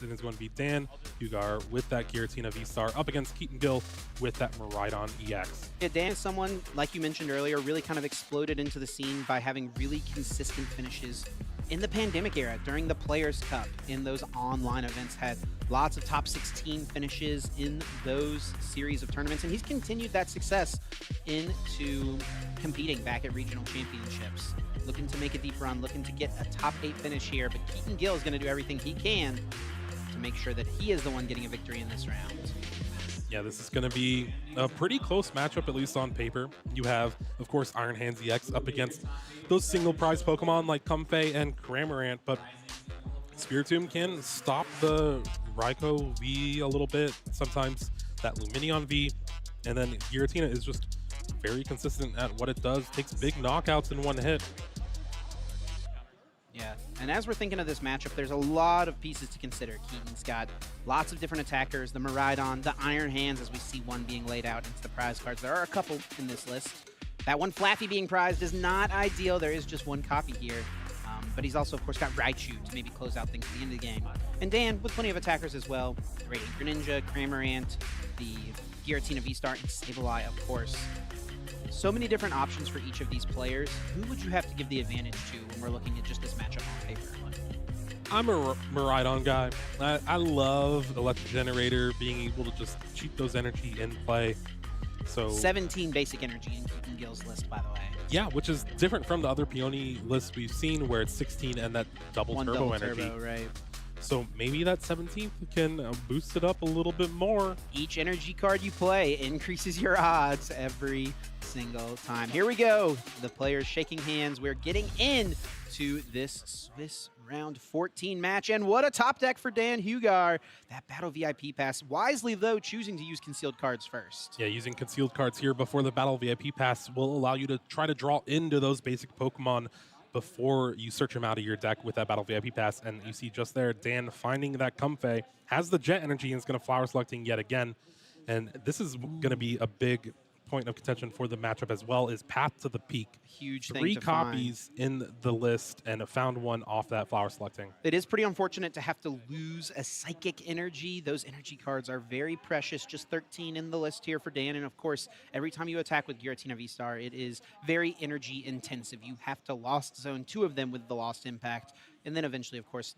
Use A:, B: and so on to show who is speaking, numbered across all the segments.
A: Then it's going to be Dan Hugar with that Giratina V-Star up against Keaton Gill with that Maridon EX.
B: Yeah, Dan is someone, like you mentioned earlier, really kind of exploded into the scene by having really consistent finishes in the pandemic era, during the Players' Cup, in those online events, had lots of top 16 finishes in those series of tournaments, and he's continued that success into competing back at regional championships. Looking to make a deep run, looking to get a top 8 finish here, but Keaton Gill is going to do everything he can to make sure that he is the one getting a victory in this round.
A: Yeah, this is going to be a pretty close matchup, at least on paper. You have, of course, Iron Hands EX up against those single prize Pokemon like Comfey and Cramorant, but Spiritomb can stop the Raikou V a little bit, sometimes that Lumineon V, and then Giratina is just very consistent at what it does, takes big knockouts in one hit.
B: Yeah, and as we're thinking of this matchup, there's a lot of pieces to consider. Keaton's got lots of different attackers, the Maridon, the Iron Hands, as we see one being laid out into the prize cards. There are a couple in this list. That one Flaffy being prized is not ideal. There is just one copy here. But he's also, of course, got Raichu to maybe close out things at the end of the game. And Dan, with plenty of attackers as well. Radiant Greninja, Cramorant, the Giratina V-Star, and Sableye, of course. So many different options for each of these players. Who would you have to give the advantage to when we're looking at just this matchup on paper?
A: I'm a Maridon guy. I love Electric Generator, being able to just cheat those energy in play. So
B: 17 basic energy in Keaton Gill's list, by the way.
A: yeah, which is different from the other Peony lists we've seen where it's 16 and that double
B: One
A: turbo
B: double
A: energy.
B: turbo, right.
A: So maybe that 17th can boost it up a little bit more.
B: Each energy card you play increases your odds every single time. Here we go. The players shaking hands. We're getting into this Swiss round 14 match. And what a top deck for Dan Hugar. That Battle VIP pass. Wisely, though, choosing to use concealed cards first.
A: Yeah, using concealed cards here before the Battle VIP pass will allow you to try to draw into those basic Pokemon before you search them out of your deck with that Battle VIP pass. And you see just there, Dan finding that Comfey, has the Jet Energy, and is going to Flower Selecting yet again. And this is going to be a big point of contention for the matchup as well, is Path to the Peak.
B: Huge thing
A: Three
B: to
A: copies
B: find.
A: in the list, and found one off that Flower Selecting.
B: It is pretty unfortunate to have to lose a Psychic Energy. Those energy cards are very precious. Just 13 in the list here for Dan. And of course, every time you attack with Giratina V-Star, it is very energy intensive. You have to Lost Zone 2 of them with the Lost Impact. And then eventually, of course,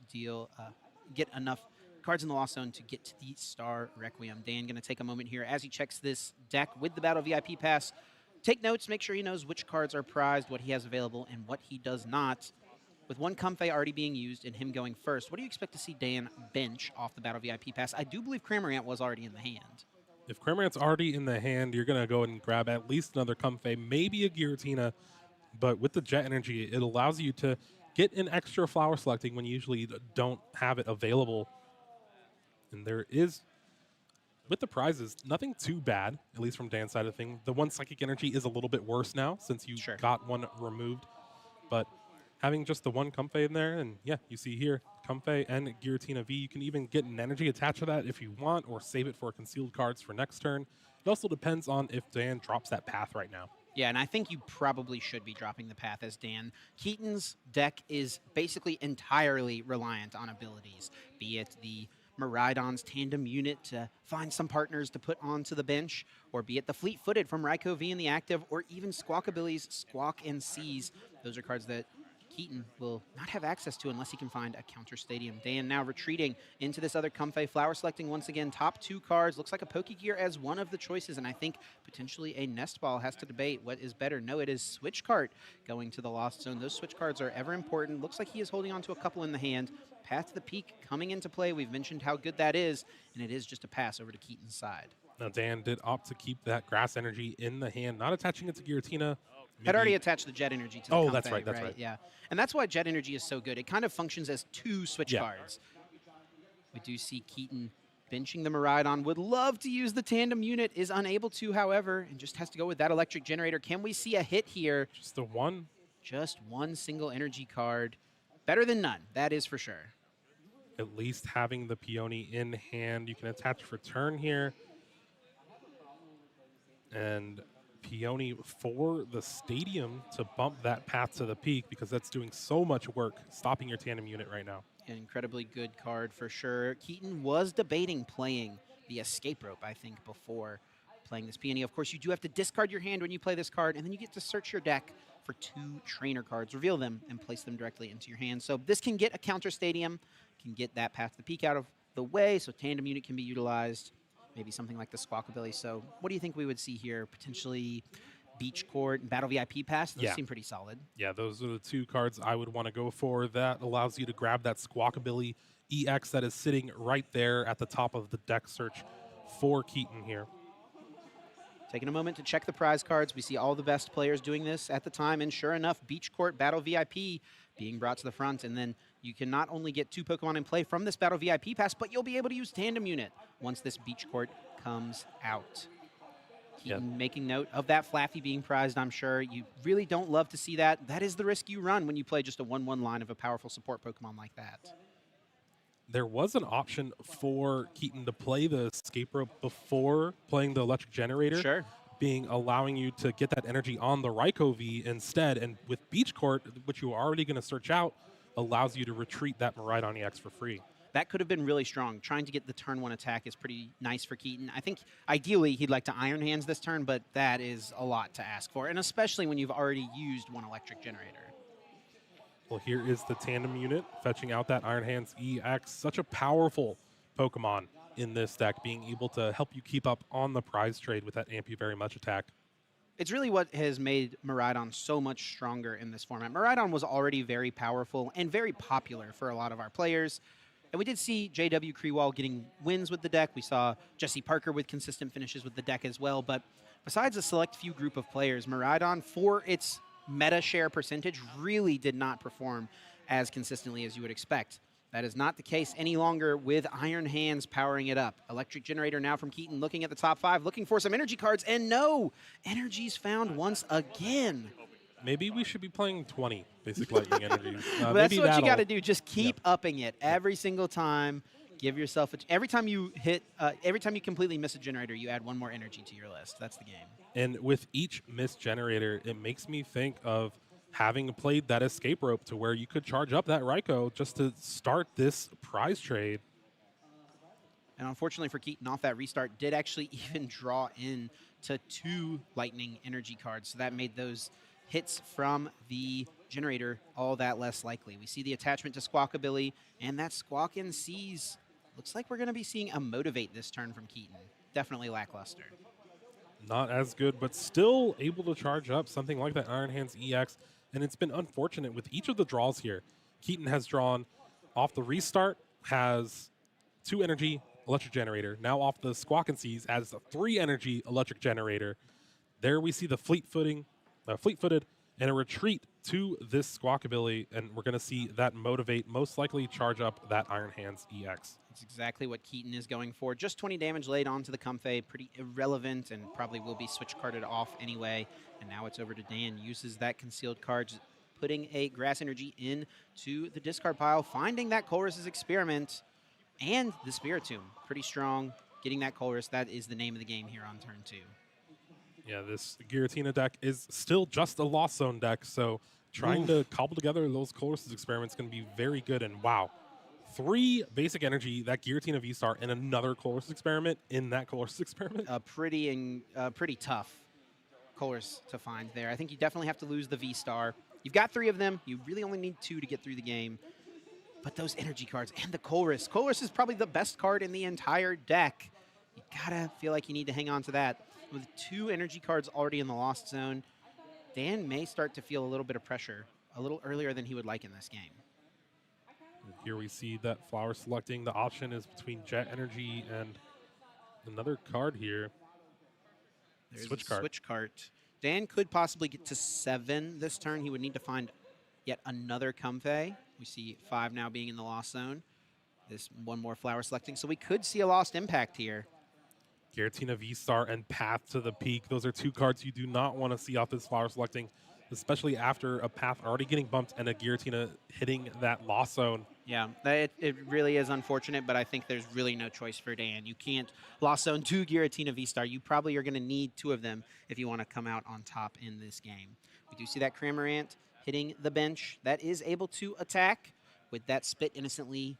B: get enough cards in the Lost Zone to get to the Star Requiem. Dan going to take a moment here as he checks this deck with the Battle VIP Pass. Take notes, make sure he knows which cards are prized, what he has available, and what he does not. With one Comfey already being used and him going first, what do you expect to see Dan bench off the Battle VIP Pass? I do believe Cramorant was already in the hand.
A: If Cramorant's already in the hand, you're going to go ahead and grab at least another Comfey, maybe a Giratina. But with the Jet Energy, it allows you to get an extra Flower Selecting when you usually don't have it available. And there is, with the prizes, nothing too bad, at least from Dan's side of things. The one Psychic Energy is a little bit worse now since you got one removed. But having just the one Comfey in there, and yeah, you see here, Comfey and Giratina V, you can even get an energy attached to that if you want, or save it for concealed cards for next turn. It also depends on if Dan drops that path right now.
B: Yeah, and I think you probably should be dropping the path as Dan. Keaton's deck is basically entirely reliant on abilities, be it the Maridon's tandem unit to find some partners to put onto the bench, or be it the Fleet-Footed from Raikou V in the active, or even Squawkabilly's Squawk and Seize. Those are cards that Keaton will not have access to unless he can find a counter stadium. Dan now retreating into this other Comfey, Flower Selecting once again. Top 2 cards. Looks like a Pokegear as one of the choices, and I think potentially a Nest Ball. Has to debate what is better. No, it is Switch Cart going to the Lost Zone. Those Switch cards are ever important. Looks like he is holding on to a couple in the hand. Path to the Peak coming into play. We've mentioned how good that is, and it is just a pass over to Keaton's side.
A: Now, Dan did opt to keep that Grass Energy in the hand, not attaching it to Giratina.
B: Had already attached the Jet Energy to the Comfey,
A: that's right.
B: Yeah, and that's why Jet Energy is so good. It kind of functions as 2 Switch cards. We do see Keaton benching the Maridon. Would love to use the tandem unit, is unable to, however, and just has to go with that Electric Generator. Can we see a hit here?
A: Just the one.
B: Just one single energy card. Better than none, that is for sure.
A: At least having the Peony in hand, you can attach for turn here. And Peony for the stadium to bump that path to the peak, because that's doing so much work stopping your tandem unit right now.
B: An incredibly good card for sure. Keaton was debating playing the escape rope, I think, before playing this peony. Of course, you do have to discard your hand when you play this card, and then you get to search your deck for 2 trainer cards, reveal them, and place them directly into your hand. So this can get a counter stadium, can get that Path to the Peak out of the way, so tandem unit can be utilized, maybe something like the Squawkabilly. So what do you think we would see here? Potentially Beach Court and Battle VIP Pass? Those
A: Yeah.
B: seem pretty solid.
A: Yeah, those are the 2 cards I would want to go for. That allows you to grab that Squawkabilly EX that is sitting right there at the top of the deck search for Keaton here.
B: Taking a moment to check the prize cards. We see all the best players doing this at the time, and sure enough, Beach Court Battle VIP being brought to the front. And then you can not only get 2 Pokemon in play from this Battle VIP Pass, but you'll be able to use Tandem Unit once this Beach Court comes out. Keaton making note of that Flaffy being prized, I'm sure. You really don't love to see that. That is the risk you run when you play just a 1/1 line of a powerful support Pokemon like that.
A: There was an option for Keaton to play the escape rope before playing the electric generator.
B: Sure.
A: Being allowing you to get that energy on the Raikou V instead. And with Beach Court, which you are already going to search out, allows you to retreat that Miraidon EX for free.
B: That could have been really strong. Trying to get the turn 1 attack is pretty nice for Keaton. I think ideally he'd like to Iron Hands this turn, but that is a lot to ask for, and especially when you've already used 1 electric generator.
A: Well, here is the tandem unit fetching out that Iron Hands EX. Such a powerful Pokemon in this deck, being able to help you keep up on the prize trade with that Amp You Very Much attack.
B: It's really what has made Miraidon so much stronger in this format. Miraidon was already very powerful and very popular for a lot of our players. And we did see JW Kreewall getting wins with the deck. We saw Jesse Parker with consistent finishes with the deck as well. But besides a select few group of players, Miraidon, for its meta share percentage, really did not perform as consistently as you would expect. That is not the case any longer with Iron Hands powering it up. Electric Generator now from Keaton, looking at the top 5, looking for some energy cards, and no! Energy's found once again.
A: Maybe we should be playing 20 basic lightning energies.
B: Well, that's what you got to do. Just keep upping it every single time. Give yourself every time you completely miss a generator, you add 1 more energy to your list. That's the game.
A: And with each missed generator, it makes me think of having played that escape rope to where you could charge up that Raikou just to start this prize trade.
B: And unfortunately for Keaton, off that restart, did actually even draw in to 2 lightning energy cards. So that made those hits from the generator all that less likely. We see the attachment to Squawkabilly, and that Squawk and Seize. Looks like we're going to be seeing a Motivate this turn from Keaton. Definitely lackluster.
A: Not as good, but still able to charge up something like that Iron Hands EX. And it's been unfortunate with each of the draws here. Keaton has drawn off the restart, has 2 energy electric generator. Now off the Squawk and Seize as a 3 energy electric generator. There we see the fleet-footed and a retreat to this Squawkabilly, and we're going to see that Motivate most likely charge up that Iron Hands EX.
B: That's exactly what Keaton is going for. Just 20 damage laid onto the Comfey. Pretty irrelevant and probably will be switch carded off anyway. And now it's over to Dan. Uses that concealed card, putting a Grass Energy into the discard pile, finding that Colress's Experiment and the Spiritomb. Pretty strong. Getting that Colress, that is the name of the game here on turn 2.
A: Yeah, this Giratina deck is still just a Lost Zone deck, so trying to cobble together those Colress's Experiments is going to be very good. And wow, 3 basic energy, that Giratina V-Star, and another Colress's Experiment in that Colress's Experiment.
B: Pretty tough Colress to find there. I think you definitely have to lose the V-Star. You've got 3 of them. You really only need 2 to get through the game. But those energy cards and the Colress. Colress is probably the best card in the entire deck. You gotta feel like you need to hang on to that. With 2 energy cards already in the Lost Zone, Dan may start to feel a little bit of pressure a little earlier than he would like in this game.
A: Here we see that Flower selecting. The option is between Jet Energy and another card here.
B: There's
A: Switch
B: a
A: card.
B: Switch cart. Dan could possibly get to 7 this turn. He would need to find yet another Comfey. We see 5 now being in the Lost Zone. This 1 more Flower selecting. So we could see a Lost Impact here.
A: Giratina V-Star and Path to the Peak. Those are 2 cards you do not want to see off this Flower selecting, especially after a Path already getting bumped and a Giratina hitting that Lost Zone.
B: Yeah, it really is unfortunate, but I think there's really no choice for Dan. You can't Lost Zone 2 Giratina V-Star. You probably are going to need 2 of them if you want to come out on top in this game. We do see that Cramorant hitting the bench. That is able to attack. with that Spit Innocently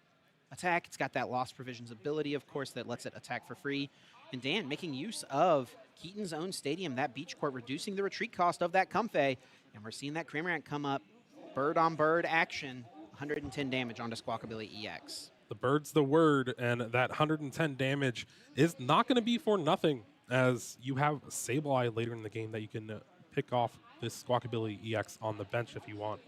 B: attack. It's got that Lost Provisions ability, of course, that lets it attack for free. And Dan making use of Keaton's own stadium, that beach court, reducing the retreat cost of that Comfey. And we're seeing that Cramorant come up. Bird on bird action, 110 damage onto Squawkabilly EX.
A: The bird's the word, and that 110 damage is not going to be for nothing, as you have Sableye later in the game that you can pick off this Squawkabilly EX on the bench if you want.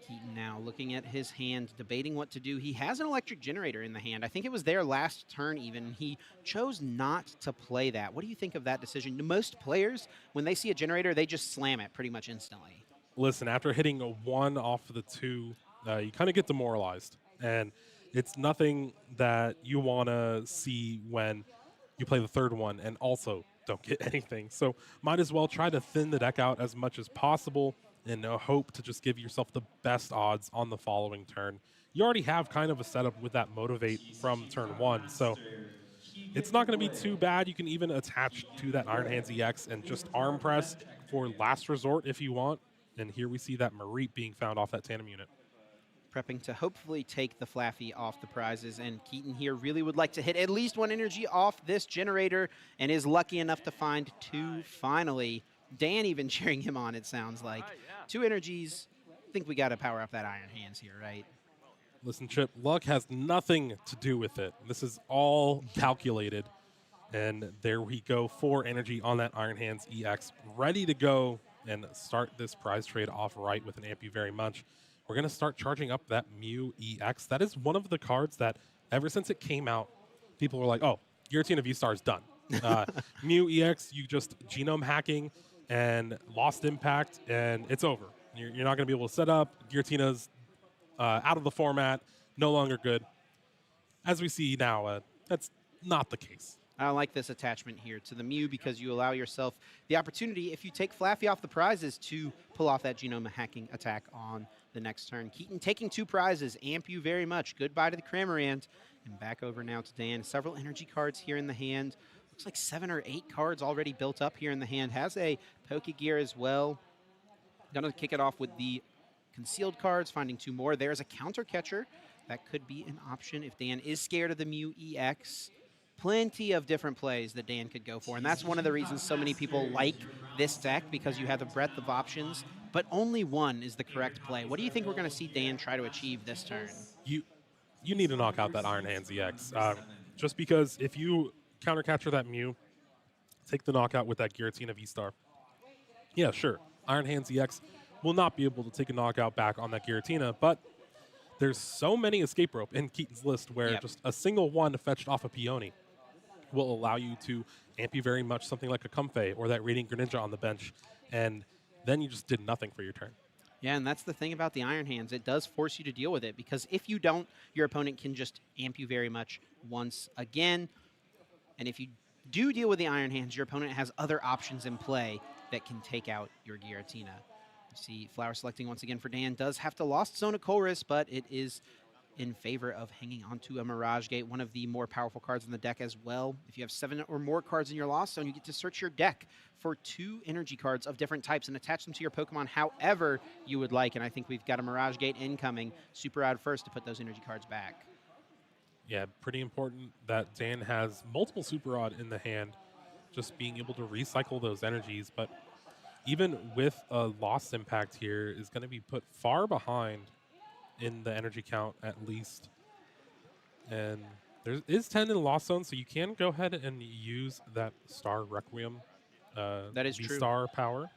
B: Keaton now looking at his hand, debating what to do. He has an electric generator in the hand. I think it was there last turn even. He chose not to play that. What do you think of that decision? Most players, when they see a generator, they just slam it pretty much instantly.
A: Listen, after hitting a 1 off of the 2, you kind of get demoralized. And it's nothing that you want to see when you play the third one and also don't get anything. So might as well try to thin the deck out as much as possible and hope to just give yourself the best odds on the following turn. You already have kind of a setup with that Motivate from turn 1, so it's not going to be too bad. You can even attach to that Iron Hands EX and just arm press for last resort if you want. And here we see that Mareep being found off that tandem unit.
B: Prepping to hopefully take the Flaffy off the prizes, and Keaton here really would like to hit at least 1 energy off this generator and is lucky enough to find 2 finally. Dan even cheering him on, it sounds like. 2 energies. I think we got to power up that Iron Hands here, right?
A: Listen, Chip, luck has nothing to do with it. This is all calculated. And there we go, 4 energy on that Iron Hands EX, ready to go and start this prize trade off right with an Amp You Very Much. We're going to start charging up that Mew EX. That is one of the cards that, ever since it came out, people were like, oh, Giratina V-Star is done. Mew EX, you just genome hacking and Lost Impact, and it's over. You're not going to be able to set up. Giratina's out of the format, no longer good. As we see now, that's not the case.
B: I like this attachment here to the Mew because you allow yourself the opportunity, if you take Flaffy off the prizes, to pull off that genome hacking attack on the next turn. Keaton taking 2 prizes. Amp You Very Much. Goodbye to the Cramorant. And back over now to Dan. Several energy cards here in the hand. Looks like 7 or 8 cards already built up here in the hand. Has a Pokegear as well. Gonna kick it off with the concealed cards, finding 2 more. There's a counter catcher. That could be an option if Dan is scared of the Mew EX. Plenty of different plays that Dan could go for, and that's one of the reasons so many people like this deck, because you have the breadth of options, but only one is the correct play. What do you think we're going to see Dan try to achieve this turn?
A: You need to knock out that Iron Hands EX. Just because if you counter catcher that Mew, take the knockout with that Giratina V-Star. Yeah, sure. Iron Hands EX will not be able to take a knockout back on that Giratina, but there's so many escape rope in Keaton's list where just a single one fetched off a Peony will allow you to Amp You Very Much something like a Comfey or that Radiant Greninja on the bench, and then you just did nothing for your turn.
B: Yeah, and that's the thing about the Iron Hands. It does force you to deal with it, because if you don't, your opponent can just Amp You Very Much once again. And if you do deal with the Iron Hands, your opponent has other options in play that can take out your Giratina. You see Flower selecting once again for Dan. Does have to Lost Zone a Chorus, but it is in favor of hanging onto a Mirage Gate, one of the more powerful cards in the deck as well. If you have 7 or more cards in your Lost Zone, you get to search your deck for 2 energy cards of different types and attach them to your Pokemon however you would like. And I think we've got a Mirage Gate incoming. Super Rod first to put those energy cards back.
A: Yeah, pretty important that Dan has multiple Super Rod in the hand, just being able to recycle those energies. But even with a Lost Impact here, is going to be put far behind in the energy count at least. And there is 10 in Lost Zone, so you can go ahead and use that Star Requiem.
B: That is true.
A: Star power.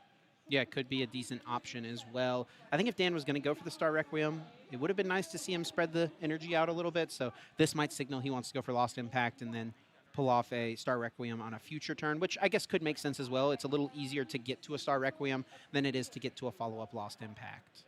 B: Yeah, it could be a decent option as well. I think if Dan was going to go for the Star Requiem, it would have been nice to see him spread the energy out a little bit. So this might signal he wants to go for Lost Impact and then pull off a Star Requiem on a future turn, which I guess could make sense as well. It's a little easier to get to a Star Requiem than it is to get to a follow-up Lost Impact.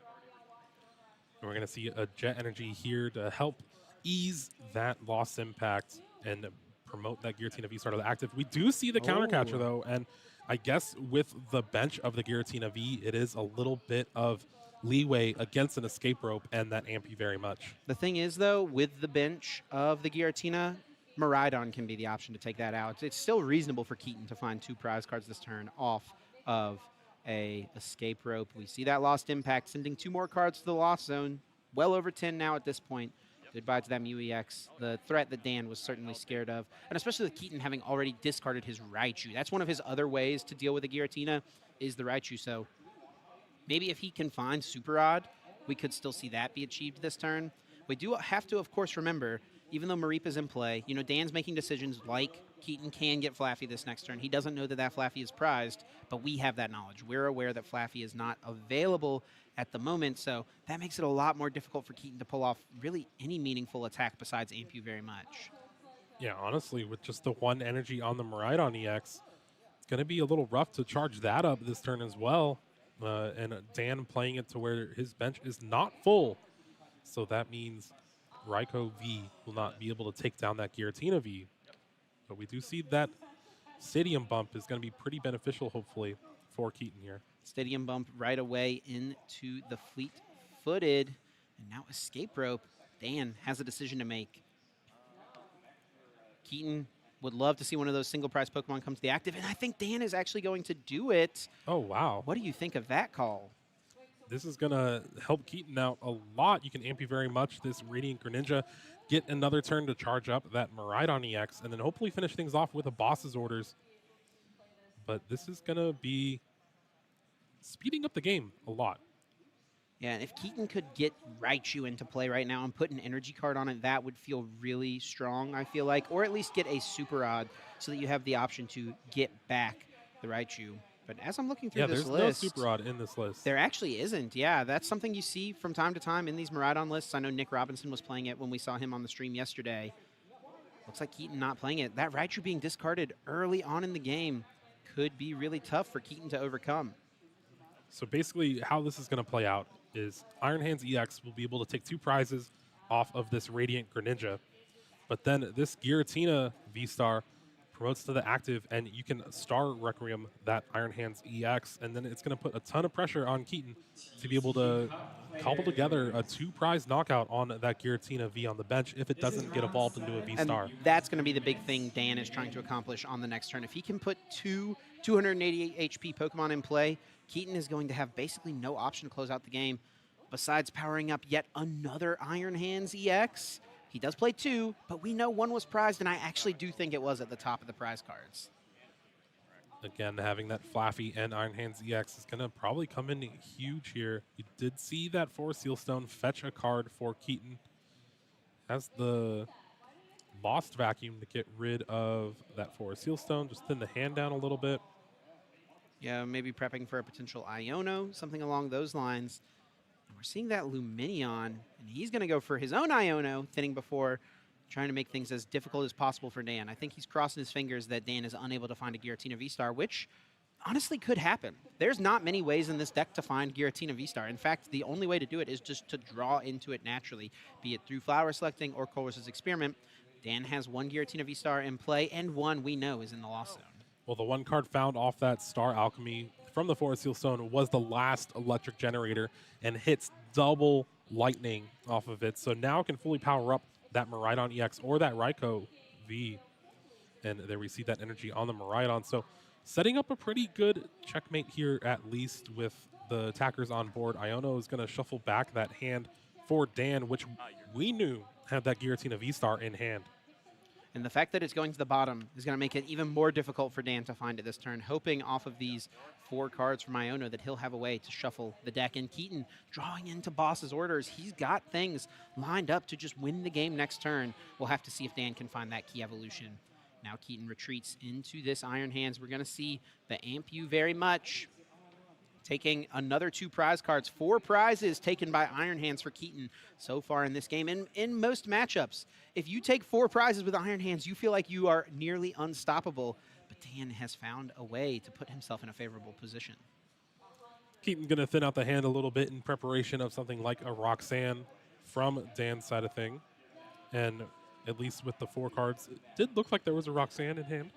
A: We're going to see a Jet Energy here to help ease that Lost Impact and promote that Giratina V-Star to the active. We do see the counter catcher, though, and I guess with the bench of the Giratina V, it is a little bit of leeway against an escape rope and that Amp You Very Much.
B: The thing is, though, with the bench of the Giratina, Miraidon can be the option to take that out. It's still reasonable for Keaton to find 2 prize cards this turn off of a escape rope. We see that Lost Impact sending 2 more cards to the Lost Zone. well over 10 now at this point. Goodbye to that MUEX, the threat that Dan was certainly scared of. And especially with Keaton having already discarded his Raichu. That's one of his other ways to deal with a Giratina is the Raichu. So maybe if he can find Super Odd, we could still see that be achieved this turn. We do have to, of course, remember, even though Maripa's in play, Dan's making decisions like Keaton can get Flaffy this next turn. He doesn't know that that Flaffy is prized, but we have that knowledge. We're aware that Flaffy is not available at the moment, so that makes it a lot more difficult for Keaton to pull off really any meaningful attack besides Ampu very much.
A: Yeah, honestly, with just the one energy on the Miraidon EX, it's going to be a little rough to charge that up this turn as well. And Dan playing it to where his bench is not full. So that means Raikou V will not be able to take down that Giratina V. But we do see that Stadium Bump is going to be pretty beneficial, hopefully, for Keaton here.
B: Stadium Bump right away into the fleet-footed. And now Escape Rope. Dan has a decision to make. Keaton would love to see one of those single prize Pokemon come to the active, and I think Dan is actually going to do it.
A: Oh, wow.
B: What do you think of that call?
A: This is going to help Keaton out a lot. You can Ampy very much this Radiant Greninja, get another turn to charge up that Miraidon EX, and then hopefully finish things off with a boss's orders. But this is going to be speeding up the game a lot.
B: Yeah, and if Keaton could get Raichu into play right now and put an energy card on it, that would feel really strong, I feel like. Or at least get a Super Odd so that you have the option to get back the Raichu. But as I'm looking through this list...
A: there's no Super Odd in this list.
B: There actually isn't, yeah. That's something you see from time to time in these Miraidon lists. I know Nick Robinson was playing it when we saw him on the stream yesterday. Looks like Keaton not playing it. That Raichu being discarded early on in the game could be really tough for Keaton to overcome.
A: So basically how this is going to play out is Iron Hands EX will be able to take 2 prizes off of this Radiant Greninja. But then this Giratina V-Star promotes to the active, and you can Star Requiem that Iron Hands EX, and then it's going to put a ton of pressure on Keaton to be able to cobble together a 2-prize knockout on that Giratina V on the bench if it doesn't get evolved into a V-Star.
B: And that's going to be the big thing Dan is trying to accomplish on the next turn. If he can put 2 288 HP Pokemon in play, Keaton is going to have basically no option to close out the game besides powering up yet another Iron Hands EX. He does play 2, but we know 1 was prized, and I actually do think it was at the top of the prize cards.
A: Again, having that Flaffy and Iron Hands EX is going to probably come in huge here. You did see that Forest Seal Stone fetch a card for Keaton. Has the Lost Vacuum to get rid of that Forest Seal Stone, just thin the hand down a little bit.
B: Yeah, maybe prepping for a potential Iono, something along those lines. And we're seeing that Luminion, and he's going to go for his own Iono, thinning before, trying to make things as difficult as possible for Dan. I think he's crossing his fingers that Dan is unable to find a Giratina V-Star, which honestly could happen. There's not many ways in this deck to find Giratina V-Star. In fact, the only way to do it is just to draw into it naturally, be it through flower selecting or Colress's experiment. Dan has 1 Giratina V-Star in play, and 1 we know is in the Lost Zone.
A: Well, the 1 card found off that Star Alchemy from the Forest Seal Stone was the last electric generator and hits double lightning off of it. So now it can fully power up that Miraidon EX or that Raikou V. And there we see that energy on the Miraidon. So setting up a pretty good checkmate here, at least with the attackers on board. Iono is going to shuffle back that hand for Dan, which we knew had that Giratina V-Star in hand.
B: And the fact that it's going to the bottom is going to make it even more difficult for Dan to find it this turn, hoping off of these 4 cards from Iono that he'll have a way to shuffle the deck. And Keaton drawing into boss's orders. He's got things lined up to just win the game next turn. We'll have to see if Dan can find that key evolution. Now Keaton retreats into this Iron Hands. We're going to see the Ampu very much taking another 2 prize cards. 4 prizes taken by Iron Hands for Keaton so far in this game. And in most matchups, if you take 4 prizes with Iron Hands, you feel like you are nearly unstoppable. But Dan has found a way to put himself in a favorable position.
A: Keaton going to thin out the hand a little bit in preparation of something like a Roxanne from Dan's side of thing. And at least with the 4 cards, it did look like there was a Roxanne in hand.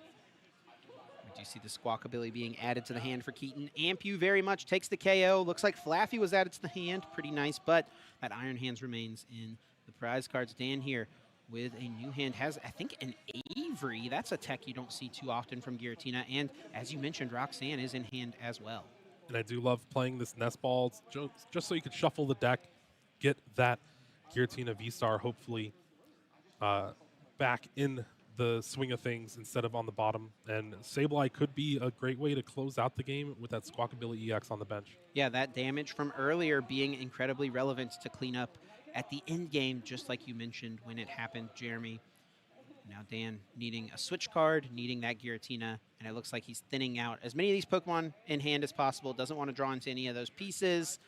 B: We do see the Squawkabilly being added to the hand for Keaton. Ampu very much takes the KO. Looks like Flaffy was added to the hand. Pretty nice, but that Iron Hands remains in the prize cards. Dan here with a new hand has, I think, an Avery. That's a tech you don't see too often from Giratina. And as you mentioned, Roxanne is in hand as well.
A: And I do love playing this Nest Ball just so you could shuffle the deck, get that Giratina V-Star hopefully back in the swing of things instead of on the bottom. And Sableye could be a great way to close out the game with that Squawkabilly EX on the bench.
B: Yeah, that damage from earlier being incredibly relevant to clean up at the end game, just like you mentioned when it happened, Jeremy. Now Dan needing a switch card, needing that Giratina, and it looks like he's thinning out as many of these Pokemon in hand as possible. Doesn't want to draw into any of those pieces.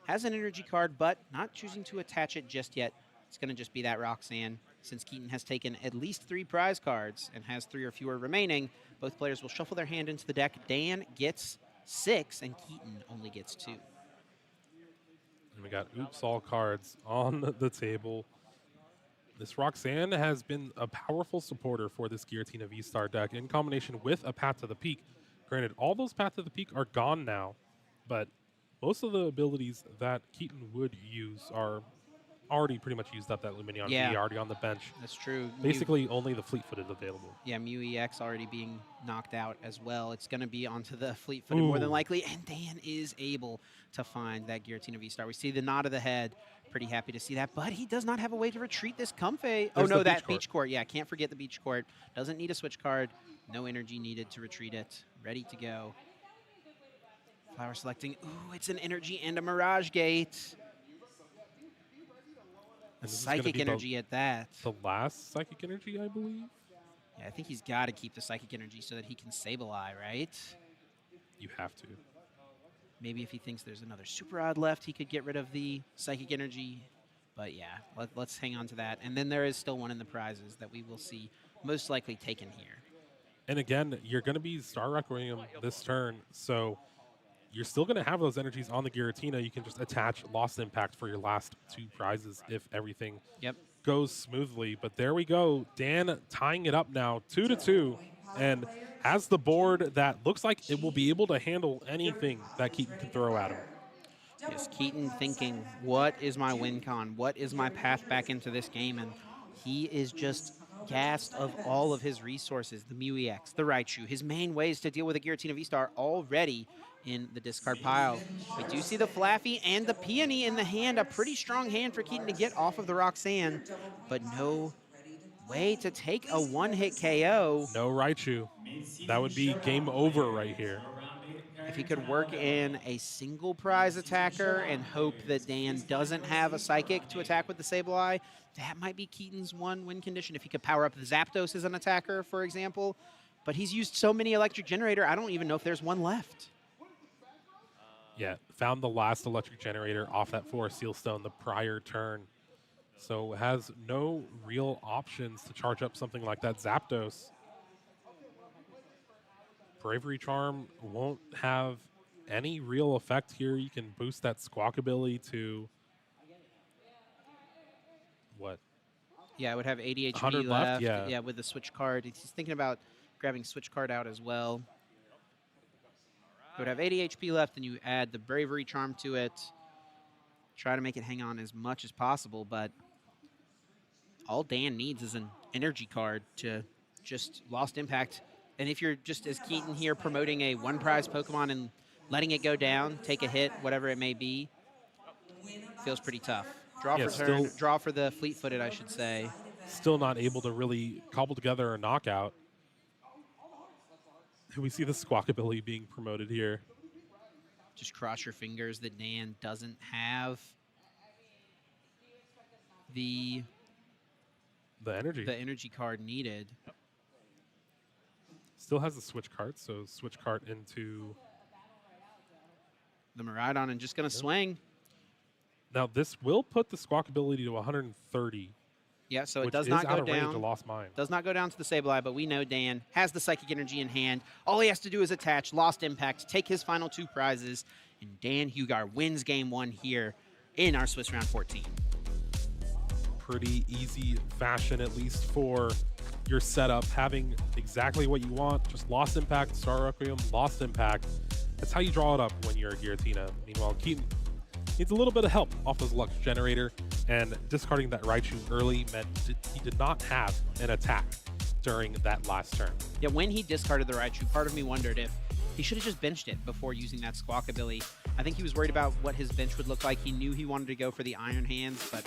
B: Has an energy card, but not choosing to attach it just yet. It's going to just be that Roxanne. Since Keaton has taken at least 3 prize cards and has 3 or fewer remaining, both players will shuffle their hand into the deck. Dan gets 6, and Keaton only gets 2.
A: And we got oops all cards on the table. This Roxanne has been a powerful supporter for this Giratina V-Star deck in combination with a Path to the Peak. Granted, all those Path to the Peak are gone now, but most of the abilities that Keaton would use are already pretty much used up. That Lumineon V already on the bench.
B: That's true.
A: Basically, only the Fleet-Footed available.
B: Yeah, Mew EX already being knocked out as well. It's going to be onto the Fleet-Footed more than likely, and Dan is able to find that Giratina V-Star. We see the nod of the head. Pretty happy to see that, but he does not have a way to retreat this Comfey. Oh, no, that Beach Court. Yeah, can't forget the Beach Court. Doesn't need a switch card. No energy needed to retreat it. Ready to go. Flower selecting. Ooh, it's an energy and a Mirage Gate. Psychic energy at that.
A: The last Psychic energy, I believe.
B: Yeah, I think he's got to keep the Psychic energy so that he can Sableye, right?
A: You have to.
B: Maybe if he thinks there's another Super Odd left, he could get rid of the Psychic energy. But yeah, let's hang on to that. And then there is still one in the prizes that we will see most likely taken here.
A: And again, you're going to be Star Requiem this turn, so you're still going to have those energies on the Giratina. You can just attach Lost Impact for your last 2 prizes if everything goes smoothly. But there we go. Dan tying it up now, 2-2, and has the board that looks like it will be able to handle anything that Keaton can throw at him.
B: Yes, Keaton thinking, what is my win con? What is my path back into this game? And he is just gassed of all of his resources, the Mew EX, the Raichu, his main ways to deal with a Giratina V-Star already in the discard pile. We do see the Flaffy and the Peony in the hand, a pretty strong hand for Keaton to get off of the Roxanne, but no way to take a one-hit KO.
A: No Raichu. That would be game over right here.
B: If he could work in a single prize attacker and hope that Dan doesn't have a Psychic to attack with the Sableye, that might be Keaton's one win condition. If he could power up the Zapdos as an attacker, for example. But he's used so many Electric Generator, I don't even know if there's one left.
A: Yeah, found the last Electric Generator off that Forest Seal Stone the prior turn. So has no real options to charge up something like that Zapdos. Bravery Charm won't have any real effect here. You can boost that Squawkabilly to what?
B: Yeah, it would have 80 HP
A: 100
B: left.
A: Yeah,
B: with the switch card. He's thinking about grabbing switch card out as well. It would have 80 HP left, and you add the Bravery Charm to it. Try to make it hang on as much as possible, but all Dan needs is an energy card to just Lost Impact. And if you're just as Keaton here promoting a one-prize Pokemon and letting it go down, take a hit, whatever it may be, feels pretty tough. Draw for turn, draw for the Fleet-Footed, I should say.
A: Still not able to really cobble together a knockout. We see the Squawkabilly being promoted here.
B: Just cross your fingers that Dan doesn't have the energy card needed.
A: Still has the switch card, so switch card into
B: the Miraidon and just going to swing.
A: Now this will put the Squawkabilly to 130.
B: Yeah, so it does not go down.
A: Lost Mine.
B: Does not go down to the Sableye, but we know Dan has the Psychic Energy in hand. All he has to do is attach Lost Impact, take his final 2 prizes, and Dan Hugar wins game 1 here in our Swiss Round 14.
A: Pretty easy fashion, at least for your setup, having exactly what you want. Just Lost Impact, Star Requiem, Lost Impact. That's how you draw it up when you're a Giratina. Meanwhile, Keaton needs a little bit of help off his Lux Generator, and discarding that Raichu early meant he did not have an attack during that last turn.
B: Yeah, when he discarded the Raichu, part of me wondered if he should have just benched it before using that Squawkabilly. I think he was worried about what his bench would look like. He knew he wanted to go for the Iron Hands, but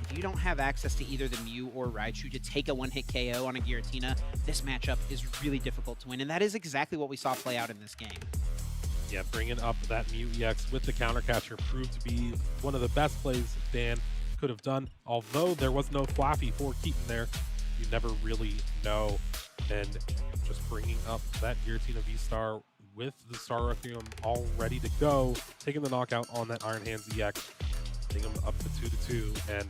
B: if you don't have access to either the Mew or Raichu to take a one-hit KO on a Giratina, this matchup is really difficult to win, and that is exactly what we saw play out in this game.
A: Yeah, bringing up that Mew EX with the counter catcher proved to be one of the best plays Dan could have done. Although there was no Flaffy for Keaton there, you never really know. And just bringing up that Giratina V-Star with the Star Requiem all ready to go, taking the knockout on that Iron Hands EX, taking him up to 2-2, and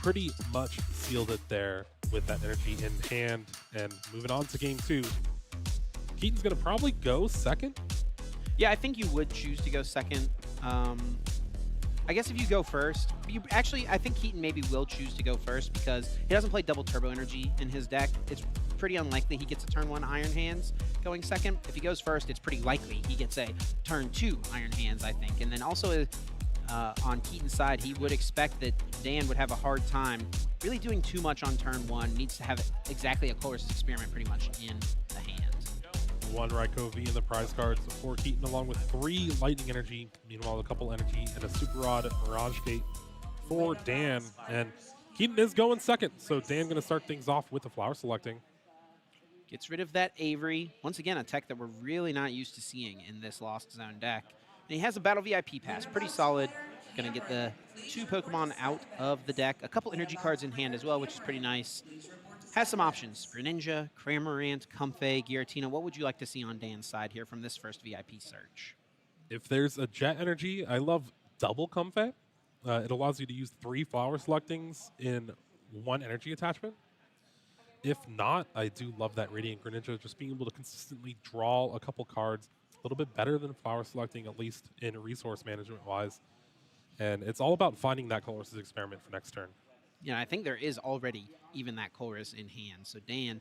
A: pretty much sealed it there with that energy in hand. And moving on to game 2, Keaton's going to probably go second.
B: Yeah, I think you would choose to go second. I guess if you go first, I think Keaton maybe will choose to go first because he doesn't play double turbo energy in his deck. It's pretty unlikely he gets a turn 1 Iron Hands going second. If he goes first, it's pretty likely he gets a turn 2 Iron Hands, I think. And then also on Keaton's side, he would expect that Dan would have a hard time really doing too much on turn 1. Needs to have exactly a Colress's Experiment pretty much in the hand.
A: 1 Raikou V in the prize cards for Keaton, along with 3 Lightning Energy, meanwhile a couple Energy, and a Super Rod Mirage Gate for Dan. And Keaton is going second, so Dan going to start things off with the Flower Selecting.
B: Gets rid of that Avery. Once again, a tech that we're really not used to seeing in this Lost Zone deck. And he has a Battle VIP pass, pretty solid. Going to get the 2 Pokemon out of the deck. A couple energy cards in hand as well, which is pretty nice. Has some options. Greninja, Cramorant, Comfey, Giratina. What would you like to see on Dan's side here from this first VIP search?
A: If there's a Jet Energy, I love double Comfey. It allows you to use 3 Flower Selectings in 1 energy attachment. If not, I do love that Radiant Greninja, just being able to consistently draw a couple cards. A little bit better than Flower Selecting, at least in resource management-wise. And it's all about finding that Colress's Experiment for next turn.
B: Yeah, I think there is already even that Colress in hand. So Dan,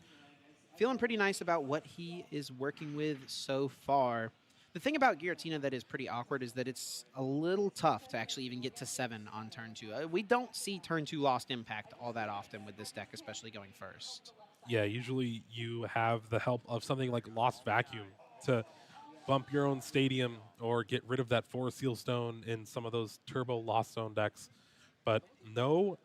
B: feeling pretty nice about what he is working with so far. The thing about Giratina that is pretty awkward is that it's a little tough to actually even get to 7 on turn 2. We don't see turn 2 Lost Impact all that often with this deck, especially going first.
A: Yeah, usually you have the help of something like Lost Vacuum to bump your own stadium or get rid of that Forest Seal Stone in some of those Turbo Lost Zone decks. But no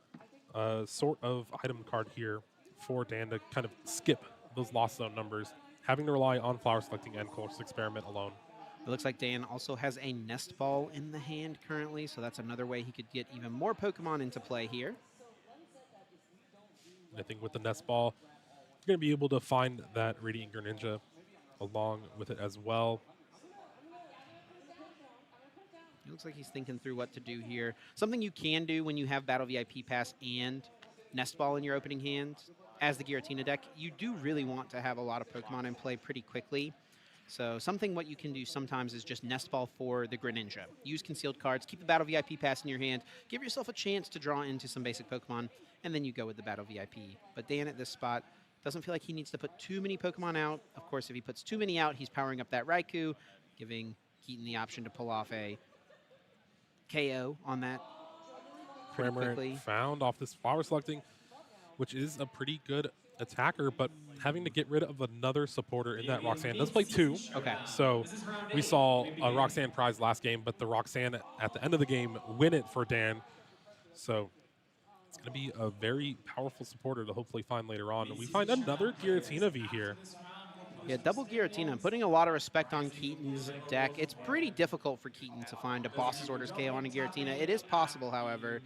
A: sort of item card here for Dan to kind of skip those Lost Zone numbers, having to rely on Flower Selecting and Colress's Experiment alone.
B: It looks like Dan also has a Nest Ball in the hand currently, so that's another way he could get even more Pokemon into play here.
A: I think with the Nest Ball, you're going to be able to find that Radiant Greninja along with it as well.
B: It looks like he's thinking through what to do here. Something you can do when you have Battle VIP Pass and Nest Ball in your opening hand as the Giratina deck, you do really want to have a lot of Pokemon in play pretty quickly. So something what you can do sometimes is just Nest Ball for the Greninja. Use concealed cards, keep the Battle VIP Pass in your hand, give yourself a chance to draw into some basic Pokemon, and then you go with the Battle VIP. But Dan at this spot doesn't feel like he needs to put too many Pokemon out. Of course, if he puts too many out, he's powering up that Raikou, giving Keaton the option to pull off a KO on that pretty quickly.
A: Found off this Flower Selecting, which is a pretty good attacker, but having to get rid of another supporter in that Roxanne does play 2.
B: Okay.
A: So we saw a Roxanne prize last game, but the Roxanne at the end of the game win it for Dan. So it's going to be a very powerful supporter to hopefully find later on. And we find another Giratina V here.
B: Yeah, double Giratina, putting a lot of respect on Keaton's deck. It's pretty difficult for Keaton to find a Boss's Orders KO on a Giratina. It is possible, however.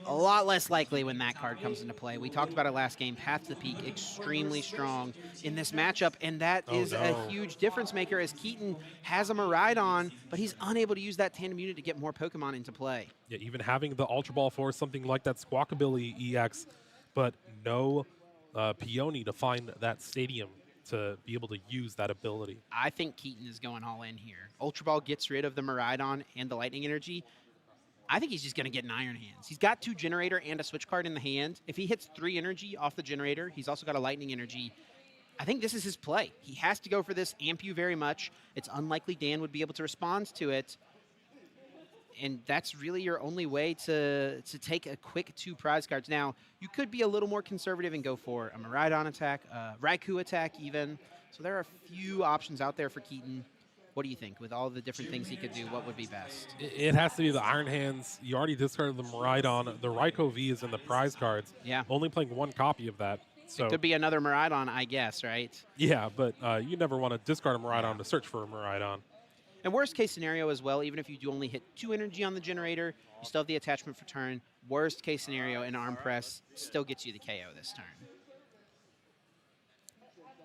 B: A lot less likely when that card comes into play. We talked about it last game. Path to the Peak, extremely strong in this matchup, and that is a huge difference maker as Keaton has a Miraidon, but he's unable to use that tandem unit to get more Pokemon into play.
A: Yeah, even having the Ultra Ball for something like that Squawkabilly EX, but no Peony to find that stadium to be able to use that ability.
B: I think Keaton is going all in here. Ultra Ball gets rid of the Miraidon and the Lightning Energy. I think he's just going to get an Iron Hands. He's got 2 Generator and a Switch card in the hand. If he hits 3 energy off the Generator, he's also got a Lightning Energy. I think this is his play. He has to go for this Ampu very much. It's unlikely Dan would be able to respond to it. And that's really your only way to take a quick 2 prize cards. Now, you could be a little more conservative and go for a Miraidon attack, a Raikou attack even. So there are a few options out there for Keaton. What do you think? With all the different things he could do, what would be best?
A: It has to be the Iron Hands. You already discarded the Miraidon. The Raikou V is in the prize cards.
B: Yeah.
A: Only playing one copy of that.
B: It
A: So
B: could be another Miraidon, I guess, right?
A: yeah, but you never want to discard a Miraidon
B: Yeah.
A: to search for a Miraidon.
B: And worst case scenario as well, even if you do only hit 2 energy on the generator, you still have the attachment for turn. Worst case scenario, an arm press still gets you the KO this turn.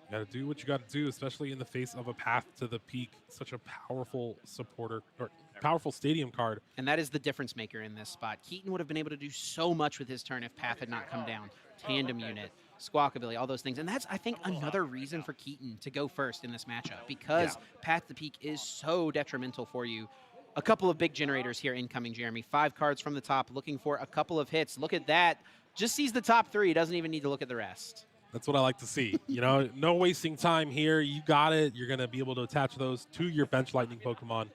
A: You got to do what you got to do, especially in the face of a Path to the Peak, such a powerful supporter or powerful stadium card.
B: And that is the difference maker in this spot. Keaton would have been able to do so much with his turn if Path had not come down. Tandem unit, squawk ability, all those things. And that's, I think, another reason for Keaton to go first in this matchup, because Path to the Peak is so detrimental for you. A couple of big generators here incoming, Jeremy. 5 cards from the top, looking for a couple of hits. Look at that. Just sees the top 3, doesn't even need to look at the rest.
A: That's what I like to see. You know, no wasting time here. You got it. You're going to be able to attach those to your bench lightning Pokemon.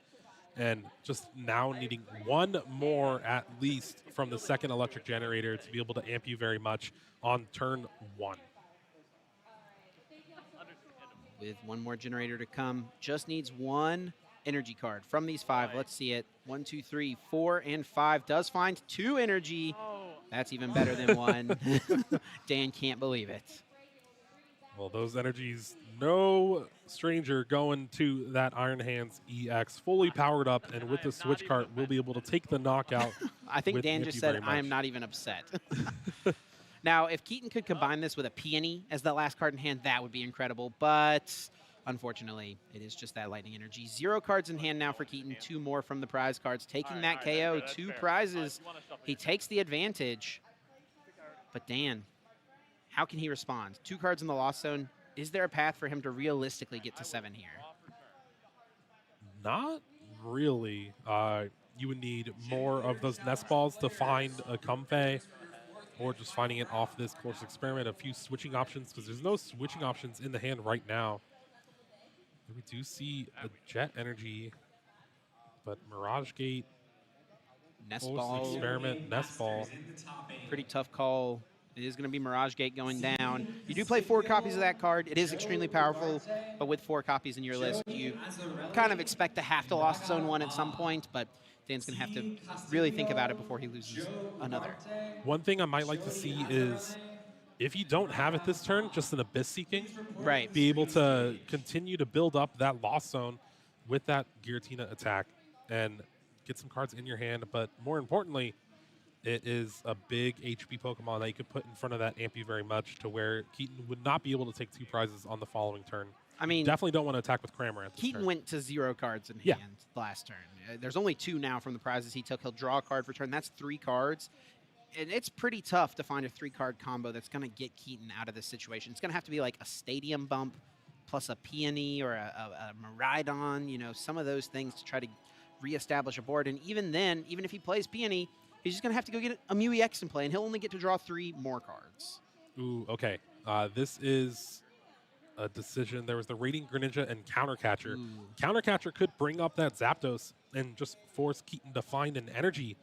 A: And just now needing one more at least from the second electric generator to be able to amp you very much on turn 1.
B: With one more generator to come, just needs one energy card from these 5. Let's see it. 1, 2, 3, 4, and 5. Does find 2 energy. That's even better than 1. Dan can't believe it.
A: Well, those energies, no stranger going to that Iron Hands EX, fully powered up, and with the switch cart, we'll be able to take the knockout.
B: I think Dan just said, I am not even upset. Now, if Keaton could combine this with a Peony as the last card in hand, that would be incredible. But unfortunately, it is just that lightning energy. 0 cards in hand now for Keaton, 2 more from the prize cards. Taking that KO, 2 prizes. He takes the advantage. But Dan, how can he respond? 2 cards in the lost zone. Is there a path for him to realistically get to 7 here?
A: Not really. You would need more of those nest balls to find a Comfey, or just finding it off this course experiment. A few switching options, because there's no switching options in the hand right now. We do see a Jet Energy, but Mirage Gate,
B: Nest Ball.
A: Experiment, Nest Ball.
B: Pretty tough call. It is going to be Mirage Gate going down. You do play 4 copies of that card. It is extremely powerful, but with 4 copies in your list, you kind of expect to have to lost zone 1 at some point, but Dan's going to have to really think about it before he loses another.
A: One thing I might like to see is, if you don't have it this turn, just an Abyss Seeking.
B: Right.
A: Be able to continue to build up that lost zone with that Giratina attack and get some cards in your hand, but more importantly, it is a big HP Pokemon that you could put in front of that amp you very much, to where Keaton would not be able to take 2 prizes on the following turn.
B: I mean,
A: definitely don't want to attack with Crammer at this
B: Keaton
A: turn.
B: went to 0 cards in hand last turn. There's only 2 now from the prizes he took. He'll draw a card for turn. That's 3 cards. And it's pretty tough to find a 3-card combo that's going to get Keaton out of this situation. It's going to have to be like a Stadium Bump plus a Peony or a Miraidon, you know, some of those things to try to reestablish a board. And even then, even if he plays Peony, he's just going to have to go get a Mew EX in play, and he'll only get to draw 3 more cards.
A: Ooh, okay. This is a decision. There was the Radiant Greninja and Countercatcher.
B: Ooh.
A: Countercatcher could bring up that Zapdos and just force Keaton to find an energy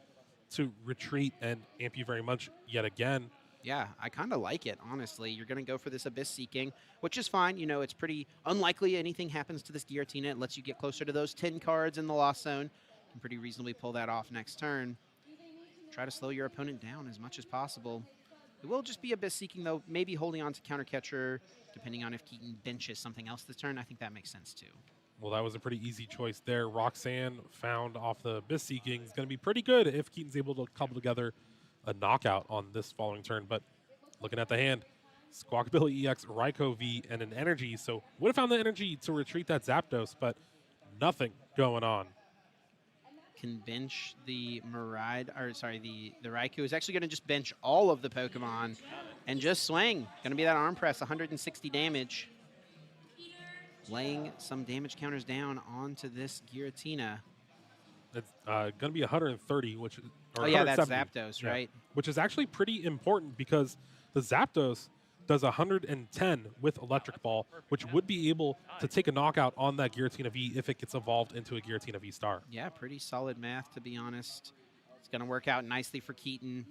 A: to retreat and amp you very much yet again.
B: Yeah, I kind of like it, honestly. You're going to go for this Abyss Seeking, which is fine. You know, it's pretty unlikely anything happens to this Giratina. It lets you get closer to those 10 cards in the Lost Zone. You can pretty reasonably pull that off next turn. Try to slow your opponent down as much as possible. It will just be Abyss Seeking, though, maybe holding on to Countercatcher, depending on if Keaton benches something else this turn. I think that makes sense, too.
A: Well, that was a pretty easy choice there. Roxanne found off the Abyss Seeking is going to be pretty good if Keaton's able to cobble together a knockout on this following turn. But looking at the hand, Squawkabilly EX, Raikou V, and an energy. So would have found the energy to retreat that Zapdos, but nothing going on.
B: Can bench the the Raikou is actually going to just bench all of the Pokemon and just swing. Going to be that arm press, 160 damage. Laying some damage counters down onto this Giratina.
A: It's going to be 130, which is...
B: Oh, yeah, that's Zapdos, right?
A: Which is actually pretty important, because the Zapdos does 110 with Electric Ball, which would be able to take a knockout on that Giratina V if it gets evolved into a Giratina V Star.
B: Yeah, pretty solid math, to be honest. It's going to work out nicely for Keaton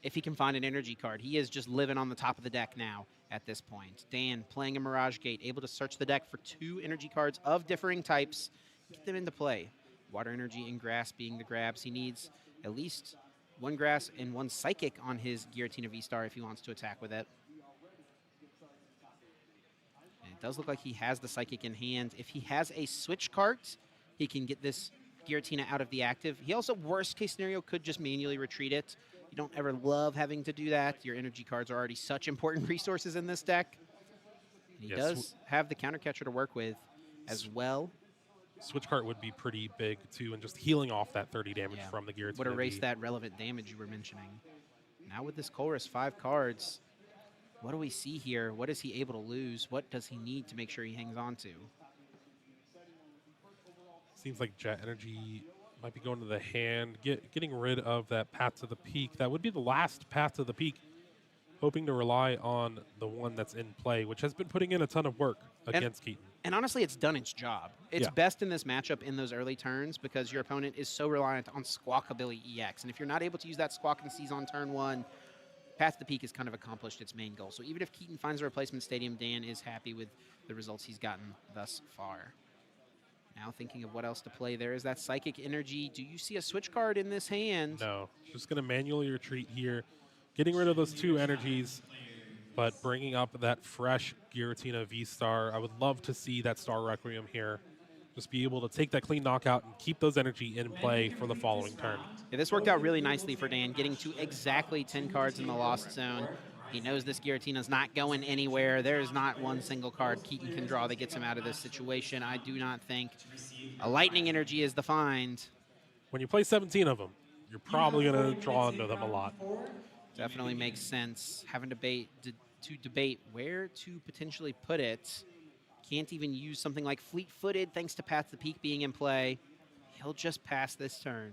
B: if he can find an energy card. He is just living on the top of the deck now at this point. Dan playing a Mirage Gate, able to search the deck for 2 energy cards of differing types. get them into play. Water Energy and Grass being the grabs. He needs at least one Grass and one Psychic on his Giratina V-Star if he wants to attack with it. And it does look like he has the Psychic in hand. If he has a Switch cart, he can get this Giratina out of the active. He also, worst case scenario, could just manually retreat it. You don't ever love having to do that. Your energy cards are already such important resources in this deck. And he does have the counter catcher to work with as well.
A: Switch cart would be pretty big too, and just healing off that 30 damage from the Giratina.
B: Would erase that relevant damage you were mentioning. Now with this Colress 5 cards, what do we see here? What is he able to lose? What does he need to make sure he hangs on to?
A: Seems like Jet Energy might be going to the hand, getting rid of that Path to the Peak. That would be the last Path to the Peak, hoping to rely on the one that's in play, which has been putting in a ton of work against Keaton.
B: And honestly, it's done its job. It's best in this matchup in those early turns because your opponent is so reliant on Squawkabilly EX. And if you're not able to use that Squawk and Seize on turn 1, Path to the Peak has kind of accomplished its main goal. So even if Keaton finds a replacement stadium, Dan is happy with the results he's gotten thus far. Now thinking of what else to play, there is that Psychic Energy. Do you see a Switch card in this hand?
A: No, just going to manually retreat here, getting rid of those 2 energies, but bringing up that fresh Giratina V-Star. I would love to see that Star Requiem here. Just be able to take that clean knockout and keep those energy in play for the following turn.
B: Yeah, this worked out really nicely for Dan, getting to exactly 10 cards in the Lost Zone. He knows this Giratina's not going anywhere. There's not one single card Keaton can draw that gets him out of this situation. I do not think a Lightning Energy is the find.
A: When you play 17 of them, you're probably going to draw into them a lot.
B: Definitely makes sense. Having to debate where to potentially put it. Can't even use something like Fleet-Footed thanks to Path to the Peak being in play. He'll just pass this turn.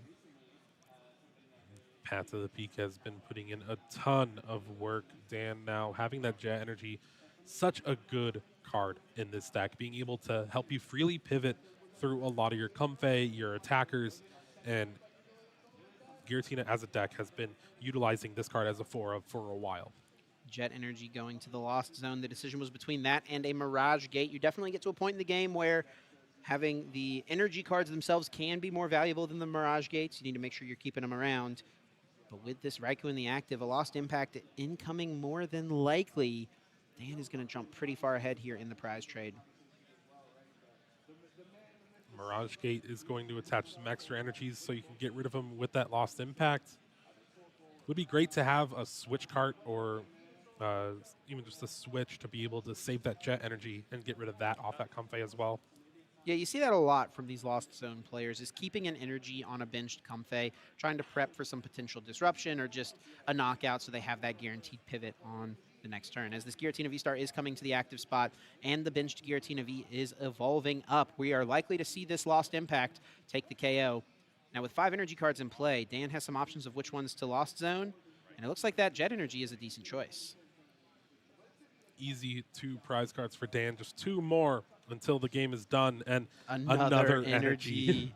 A: Path to the Peak has been putting in a ton of work. Dan now having that Jet Energy, such a good card in this deck, being able to help you freely pivot through a lot of your Comfey, your attackers, and Giratina as a deck has been utilizing this card as a 4-of for a while.
B: Jet Energy going to the Lost Zone. The decision was between that and a Mirage Gate. You definitely get to a point in the game where having the energy cards themselves can be more valuable than the Mirage Gates. You need to make sure you're keeping them around. But with this Raikou in the active, a Lost Impact incoming more than likely, Dan is going to jump pretty far ahead here in the prize trade.
A: Mirage Gate is going to attach some extra energies so you can get rid of them with that Lost Impact. Would be great to have a Switch cart or even just a Switch to be able to save that Jet Energy and get rid of that off that Comfey as well.
B: Yeah, you see that a lot from these Lost Zone players, is keeping an energy on a benched Comfey, trying to prep for some potential disruption or just a knockout so they have that guaranteed pivot on the next turn. As this Giratina V-Star is coming to the active spot and the benched Giratina V is evolving up, we are likely to see this Lost Impact take the KO. Now with 5 energy cards in play, Dan has some options of which ones to Lost Zone, and it looks like that Jet Energy is a decent choice.
A: Easy 2 prize cards for Dan, just 2 more until the game is done, and
B: another energy.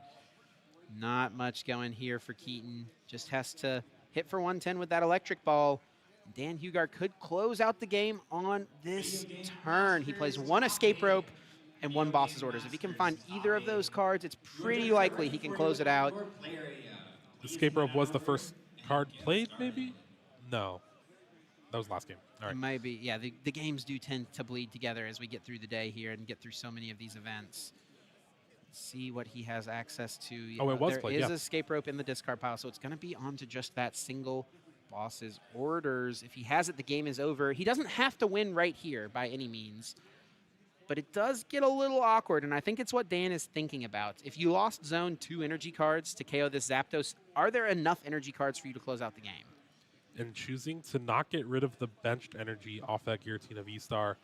B: Not much going here for Keaton. Just has to hit for 110 with that electric ball. Dan Hugar could close out the game on this turn. He plays 1 escape rope and 1 boss's orders. If he can find either of those cards, it's pretty likely he can close it out.
A: Escape rope was the first card played, maybe? No. That was last game. All right.
B: It might be. Yeah, the games do tend to bleed together as we get through the day here and get through so many of these events. Let's see what he has access to.
A: Oh, it was played,
B: There is an escape rope in the discard pile, so it's going to be on to just that single boss's orders. If he has it, the game is over. He doesn't have to win right here by any means, but it does get a little awkward, and I think it's what Dan is thinking about. If you lost zone 2 energy cards to KO this Zapdos, are there enough energy cards for you to close out the game?
A: And choosing to not get rid of the benched energy off that Giratina V-Star.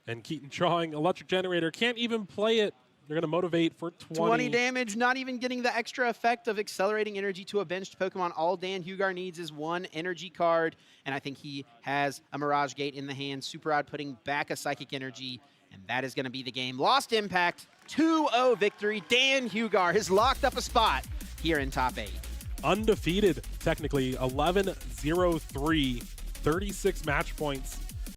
A: And Keaton drawing Electric Generator. Can't even play it. They're going to motivate for
B: 20 damage, not even getting the extra effect of accelerating energy to a benched Pokemon. All Dan Hugar needs is 1 energy card, and I think he has a Mirage Gate in the hand. Super Odd putting back a Psychic Energy, and that is going to be the game. Lost Impact, 2-0 victory. Dan Hugar has locked up a spot here in top 8.
A: Undefeated, technically, 11-0-3, 36 match points.